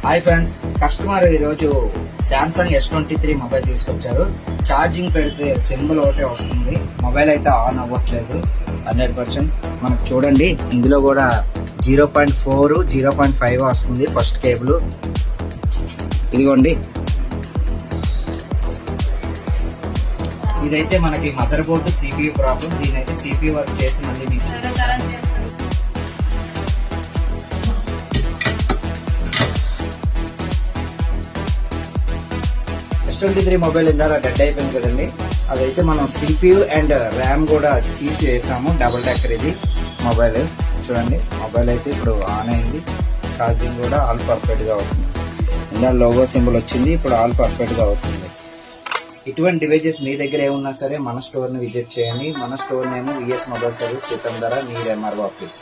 Hi friends, customer ఈరోజు Samsung S23 mobile తీసుకొచ్చారు. Charging పెడితే సింబల్ ఒకటే వస్తుంది, మొబైల్ అయితే ఆన్ అవ్వట్లేదు 100%. మనకు చూడండి, ఇందులో కూడా 0.4 0.5 వస్తుంది ఫస్ట్ కేబుల్. ఇదిగోండి, ఇదైతే మనకి మదర్ బోర్డు CPU ప్రాబ్లం. దీనైతే CPU వర్క్ చేసి మళ్ళీ మీకు చూపిస్తాను. S23 మొబైల్ ఇందాక డెడ్ అయిపోయింది కదండి, అదైతే మనం CPU అండ్ ర్యామ్ కూడా తీసి వేసాము. డబుల్ డెక్కర్ ఇది మొబైల్. చూడండి, మొబైల్ అయితే ఇప్పుడు ఆన్ అయింది. ఛార్జింగ్ కూడా ఆల్ పర్ఫెక్ట్ గా అవుతుంది. ఇందా లోగో సింబల్ వచ్చింది, ఇప్పుడు ఆల్ పర్ఫెక్ట్ గా అవుతుంది. ఇటువంటి డివైజెస్ మీ దగ్గర ఏమున్నా సరే మన స్టోర్ ని విజిట్ చేయండి. మన store name VS mobile service, Seethammadhara, near MRO office.